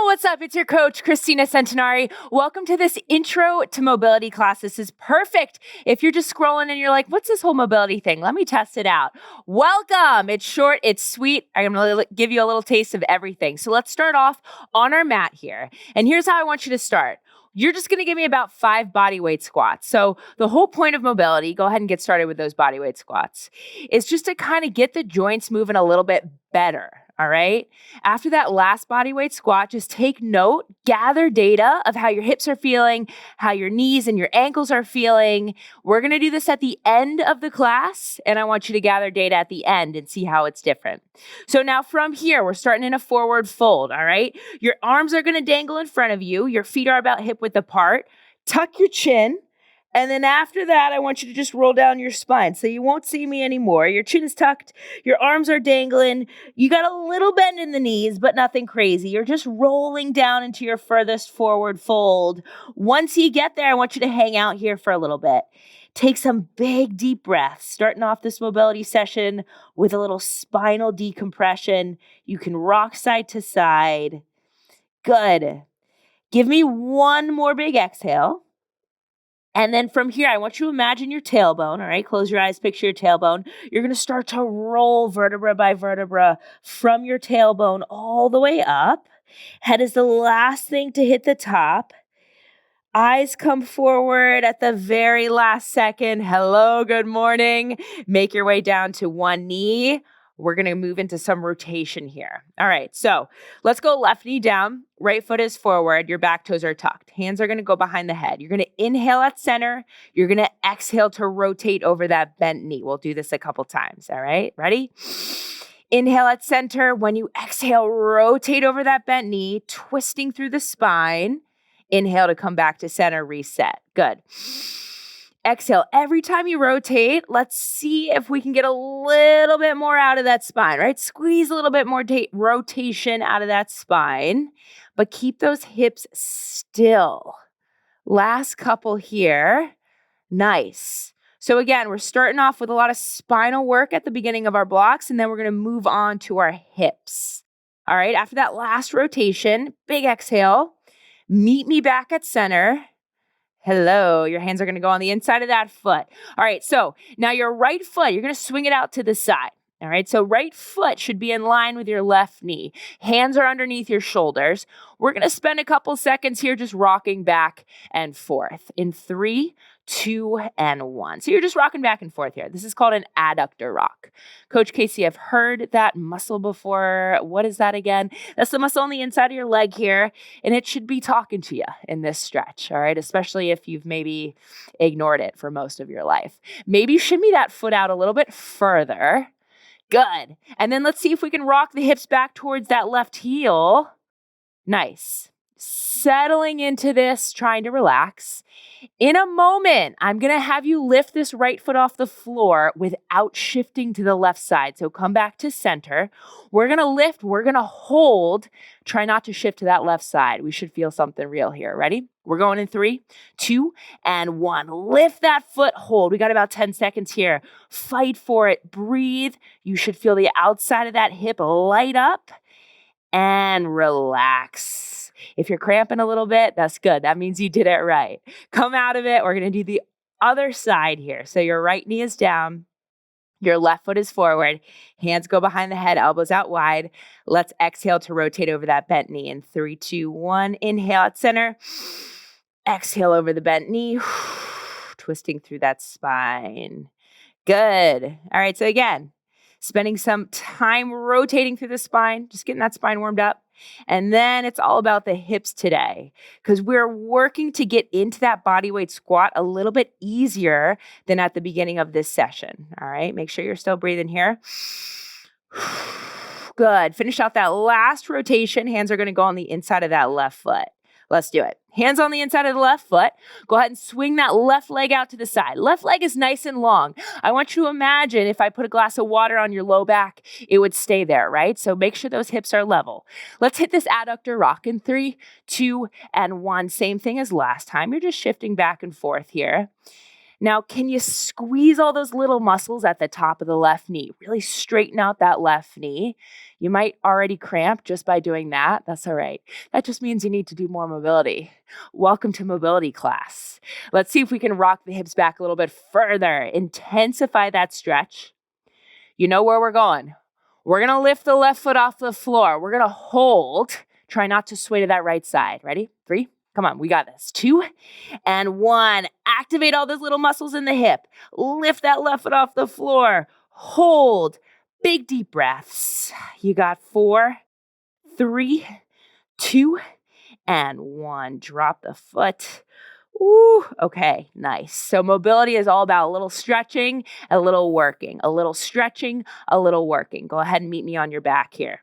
What's up? It's your coach, Kristina Centenari. Welcome to this intro to mobility class. This is perfect if you're just scrolling and you're like, what's this whole mobility thing? Let me test it out. Welcome. It's short, it's sweet. I'm going to give you a little taste of everything. So let's start off on our mat here. And here's how I want you to start. You're just going to give me about 5 body weight squats. So the whole point of mobility, go ahead and get started with those body weight squats, is just to kind of get the joints moving a little bit better. All right. After that last body weight squat, just take note, gather data of how your hips are feeling, how your knees and your ankles are feeling. We're going to do this at the end of the class, and I want you to gather data at the end and see how it's different. So now from here, we're starting in a forward fold. All right. Your arms are going to dangle in front of you. Your feet are about hip width apart. Tuck your chin. And then after that, I want you to just roll down your spine so you won't see me anymore. Your chin is tucked. Your arms are dangling. You got a little bend in the knees, but nothing crazy. You're just rolling down into your furthest forward fold. Once you get there, I want you to hang out here for a little bit. Take some big, deep breaths, starting off this mobility session with a little spinal decompression. You can rock side to side. Good. Give me one more big exhale. And then from here, I want you to imagine your tailbone, all right? Close your eyes, picture your tailbone. You're going to start to roll vertebra by vertebra from your tailbone all the way up. Head is the last thing to hit the top. Eyes come forward at the very last second. Hello, good morning. Make your way down to one knee. We're going to move into some rotation here. All right, so let's go left knee down. Right foot is forward. Your back toes are tucked. Hands are going to go behind the head. You're going to inhale at center. You're going to exhale to rotate over that bent knee. We'll do this a couple times. All right, ready? Inhale at center. When you exhale, rotate over that bent knee, twisting through the spine. Inhale to come back to center, reset. Good. Exhale. Every time you rotate, let's see if we can get a little bit more out of that spine, right? Squeeze a little bit more rotation out of that spine, but keep those hips still. Last couple here. Nice. So again, we're starting off with a lot of spinal work at the beginning of our blocks, and then we're going to move on to our hips. All right. After that last rotation, big exhale. Meet me back at center. Hello. Your hands are going to go on the inside of that foot. All right. So now your right foot, you're going to swing it out to the side. All right. So right foot should be in line with your left knee. Hands are underneath your shoulders. We're going to spend a couple seconds here just rocking back and forth in 3, 2, and 1. So you're just rocking back and forth here. This is called an adductor rock. Coach Casey, I've heard that muscle before. What is that again? That's the muscle on the inside of your leg here, and it should be talking to you in this stretch, all right? Especially if you've maybe ignored it for most of your life. Maybe shimmy that foot out a little bit further. Good. And then let's see if we can rock the hips back towards that left heel. Nice. Settling into this, trying to relax. In a moment, I'm going to have you lift this right foot off the floor without shifting to the left side. So come back to center. We're going to lift. We're going to hold. Try not to shift to that left side. We should feel something real here. Ready? We're going in 3, 2, and 1. Lift that foot, hold. We got about 10 seconds here. Fight for it. Breathe. You should feel the outside of that hip light up and relax. If you're cramping a little bit, that's good. That means you did it right. Come out of it. We're going to do the other side here. So your right knee is down. Your left foot is forward. Hands go behind the head, elbows out wide. Let's exhale to rotate over that bent knee in 3, 2, 1. Inhale at center. Exhale over the bent knee. Twisting through that spine. Good. All right. So again, spending some time rotating through the spine, just getting that spine warmed up. And then it's all about the hips today because we're working to get into that body weight squat a little bit easier than at the beginning of this session. All right. Make sure you're still breathing here. Good. Finish out that last rotation. Hands are going to go on the inside of that left foot. Let's do it. Hands on the inside of the left foot. Go ahead and swing that left leg out to the side. Left leg is nice and long. I want you to imagine if I put a glass of water on your low back, it would stay there, right? So make sure those hips are level. Let's hit this adductor rock in 3, 2, and 1. Same thing as last time. You're just shifting back and forth here. Now, can you squeeze all those little muscles at the top of the left knee? Really straighten out that left knee. You might already cramp just by doing that. That's all right. That just means you need to do more mobility. Welcome to mobility class. Let's see if we can rock the hips back a little bit further. Intensify that stretch. You know where we're going. We're going to lift the left foot off the floor. We're going to hold. Try not to sway to that right side. Ready? 3. Come on, we got this. 2 and 1. Activate all those little muscles in the hip. Lift that left foot off the floor. Hold. Big deep breaths. You got 4, 3, 2, and 1. Drop the foot. Ooh, okay, nice. So mobility is all about a little stretching, a little working, a little stretching, a little working. Go ahead and meet me on your back here.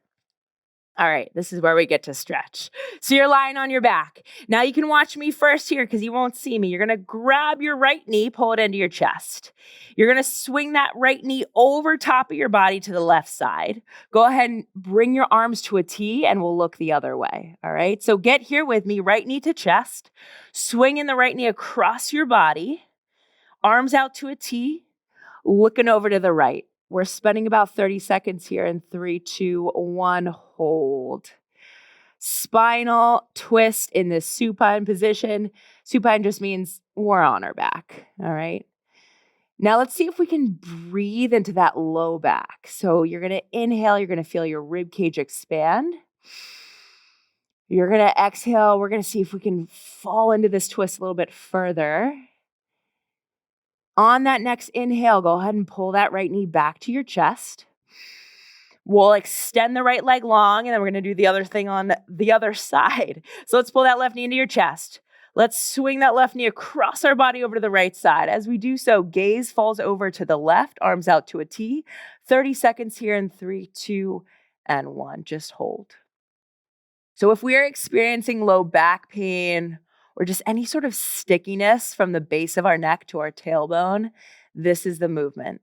All right, this is where we get to stretch. So you're lying on your back. Now you can watch me first here because you won't see me. You're going to grab your right knee, pull it into your chest. You're going to swing that right knee over top of your body to the left side. Go ahead and bring your arms to a T and we'll look the other way. All right, so get here with me, right knee to chest. Swinging the right knee across your body. Arms out to a T, looking over to the right. We're spending about 30 seconds here in 3, 2, 1, hold. Spinal twist in this supine position. Supine just means we're on our back, all right? Now let's see if we can breathe into that low back. So you're going to inhale, you're going to feel your rib cage expand. You're going to exhale. We're going to see if we can fall into this twist a little bit further. On that next inhale, go ahead and pull that right knee back to your chest. We'll extend the right leg long, and then we're going to do the other thing on the other side. So let's pull that left knee into your chest. Let's swing that left knee across our body over to the right side. As we do so, gaze falls over to the left, arms out to a T. 30 seconds here in 3, 2, and 1. Just hold. So if we are experiencing low back pain or just any sort of stickiness from the base of our neck to our tailbone, this is the movement.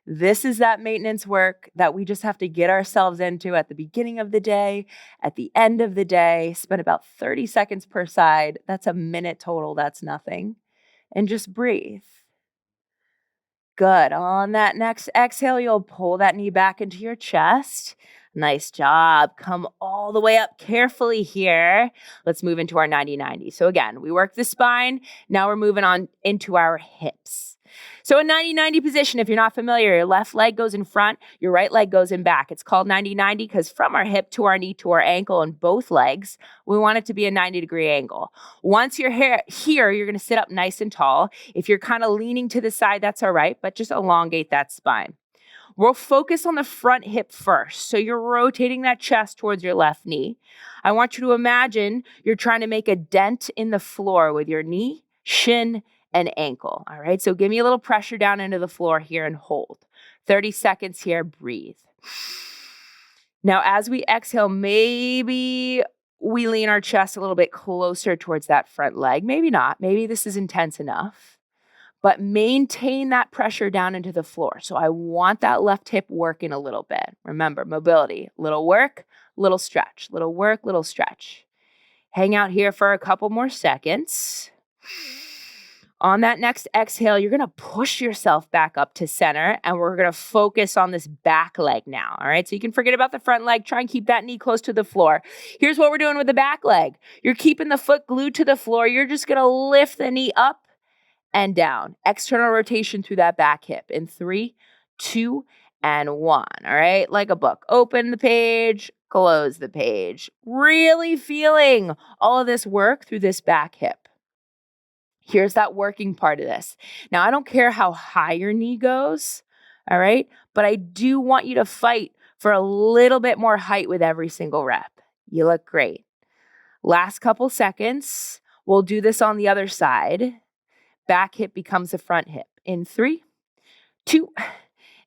This is that maintenance work that we just have to get ourselves into at the beginning of the day, at the end of the day. Spend about 30 seconds per side. That's a minute total. That's nothing. And just breathe. Good. On that next exhale, you'll pull that knee back into your chest. Nice job. Come all the way up carefully here. Let's move into our 90-90. So again, we work the spine. Now we're moving on into our hips. So a 90-90 position, if you're not familiar, your left leg goes in front, your right leg goes in back. It's called 90-90 because from our hip to our knee to our ankle and both legs, we want it to be a 90-degree angle. Once you're here, you're going to sit up nice and tall. If you're kind of leaning to the side, that's all right, but just elongate that spine. We'll focus on the front hip first. So you're rotating that chest towards your left knee. I want you to imagine you're trying to make a dent in the floor with your knee, shin, and ankle. All right, so give me a little pressure down into the floor here and hold. 30 seconds here, breathe. Now, as we exhale, maybe we lean our chest a little bit closer towards that front leg. Maybe not. Maybe this is intense enough. But maintain that pressure down into the floor. So I want that left hip working a little bit. Remember, mobility, little work, little stretch, little work, little stretch. Hang out here for a couple more seconds. On that next exhale, you're going to push yourself back up to center, and we're going to focus on this back leg now, all right? So you can forget about the front leg. Try and keep that knee close to the floor. Here's what we're doing with the back leg. You're keeping the foot glued to the floor. You're just going to lift the knee up and down. External rotation through that back hip in 3, 2, and 1, all right? Like a book. Open the page, close the page. Really feeling all of this work through this back hip. Here's that working part of this. Now, I don't care how high your knee goes, all right? But I do want you to fight for a little bit more height with every single rep. You look great. Last couple seconds. We'll do this on the other side. Back hip becomes the front hip. In 3, 2,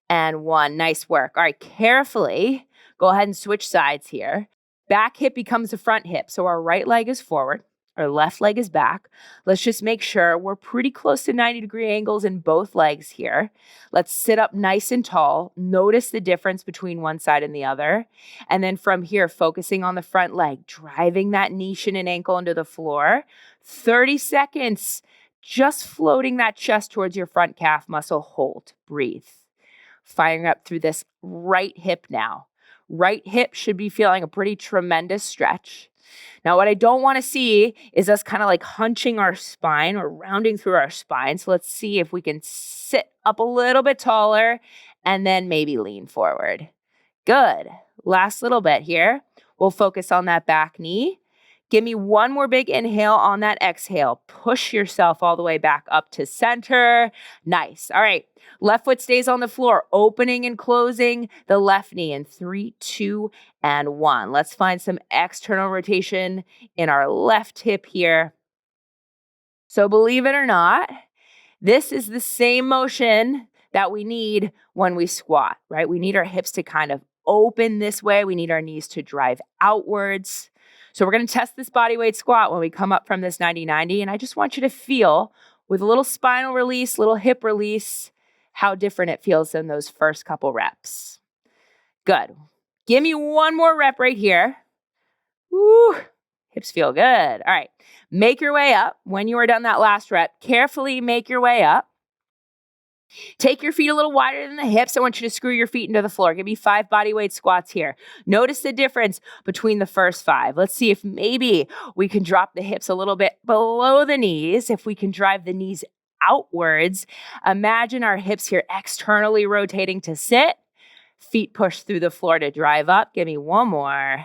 and 1. Nice work. All right, carefully go ahead and switch sides here. Back hip becomes the front hip. So our right leg is forward. Our left leg is back. Let's just make sure we're pretty close to 90-degree angles in both legs here. Let's sit up nice and tall. Notice the difference between one side and the other. And then from here, focusing on the front leg, driving that knee, shin, and ankle into the floor. 30 seconds Just floating that chest towards your front calf muscle. Hold, breathe. Firing up through this right hip now. Right hip should be feeling a pretty tremendous stretch. Now, what I don't want to see is us kind of like hunching our spine or rounding through our spine. So let's see if we can sit up a little bit taller and then maybe lean forward. Good. Last little bit here. We'll focus on that back knee. Give me one more big inhale on that exhale. Push yourself all the way back up to center. Nice. All right. Left foot stays on the floor, opening and closing the left knee in 3, 2, and 1. Let's find some external rotation in our left hip here. So believe it or not, this is the same motion that we need when we squat, right? We need our hips to kind of open this way. We need our knees to drive outwards. So we're going to test this body weight squat when we come up from this 90-90. And I just want you to feel with a little spinal release, little hip release, how different it feels than those first couple reps. Good. Give me one more rep right here. Woo. Hips feel good. All right. Make your way up. When you are done that last rep, carefully make your way up. Take your feet a little wider than the hips. I want you to screw your feet into the floor. Give me 5 body weight squats here. Notice the difference between the first 5. Let's see if maybe we can drop the hips a little bit below the knees. If we can drive the knees outwards, imagine our hips here externally rotating to sit. Feet push through the floor to drive up. Give me one more.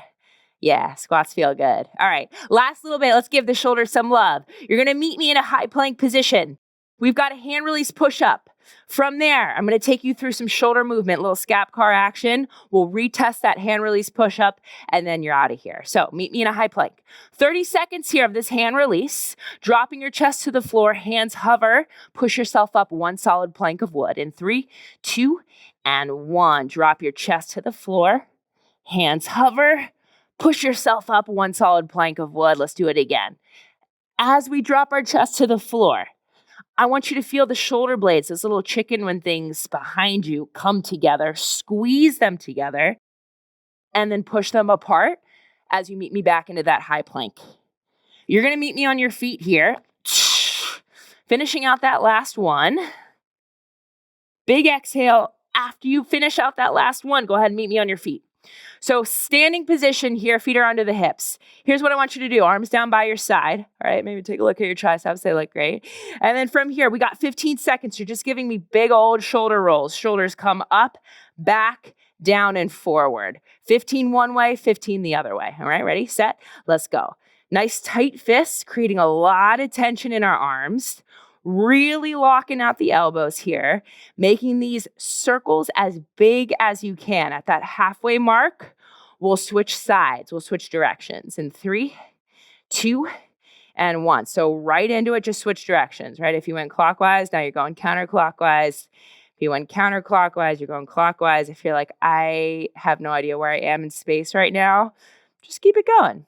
Yeah, squats feel good. All right, last little bit. Let's give the shoulders some love. You're going to meet me in a high plank position. We've got a hand release push up. From there, I'm going to take you through some shoulder movement, little scap car action. We'll retest that hand release push up, and then you're out of here. So meet me in a high plank. 30 seconds here of this hand release, dropping your chest to the floor, hands hover, push yourself up one solid plank of wood. In 3, 2, and 1. Drop your chest to the floor, hands hover, push yourself up one solid plank of wood. Let's do it again. As we drop our chest to the floor, I want you to feel the shoulder blades, those little chicken wing things behind you, come together, squeeze them together, and then push them apart as you meet me back into that high plank. You're going to meet me on your feet here, finishing out that last one. Big exhale. After you finish out that last one, go ahead and meet me on your feet. So standing position here, feet are under the hips. Here's what I want you to do. Arms down by your side. All right, maybe take a look at your triceps. They look great. And then from here, we got 15 seconds. You're just giving me big old shoulder rolls. Shoulders come up, back, down, and forward. 15 one way, 15 the other way. All right, ready, set, let's go. Nice tight fists, creating a lot of tension in our arms. Really locking out the elbows here, making these circles as big as you can. At that halfway mark, we'll switch sides. We'll switch directions in 3, 2, and 1. So right into it, just switch directions, right? If you went clockwise, now you're going counterclockwise. If you went counterclockwise, you're going clockwise. If you're like, I have no idea where I am in space right now, just keep it going.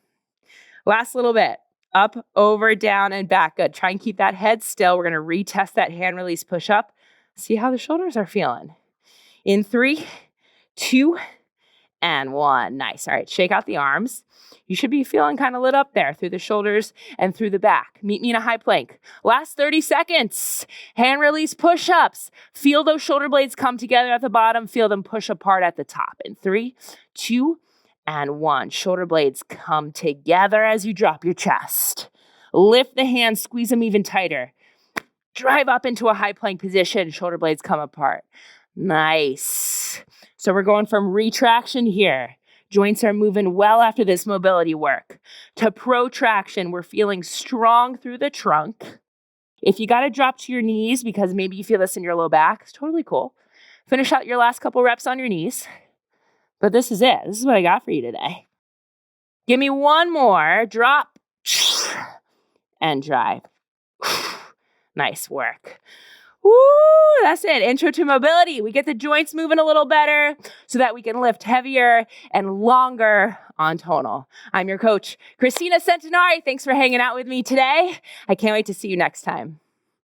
Last little bit. Up, over, down, and back. Good. Try and keep that head still. We're going to retest that hand release push up. See how the shoulders are feeling. In 3, 2, and 1. Nice. All right. Shake out the arms. You should be feeling kind of lit up there through the shoulders and through the back. Meet me in a high plank. Last 30 seconds. Hand release push-ups. Feel those shoulder blades come together at the bottom. Feel them push apart at the top. In 3, 2, and 1. Shoulder blades come together as you drop your chest. Lift the hands, squeeze them even tighter. Drive up into a high plank position. Shoulder blades come apart. Nice. So we're going from retraction here. Joints are moving well after this mobility work. To protraction, we're feeling strong through the trunk. If you got to drop to your knees because maybe you feel this in your low back, it's totally cool. Finish out your last couple reps on your knees. But this is it. This is what I got for you today. Give me one more. Drop and drive. Nice work. Woo, that's it. Intro to mobility. We get the joints moving a little better so that we can lift heavier and longer on tonal. I'm your coach, Kristina Centenari. Thanks for hanging out with me today. I can't wait to see you next time.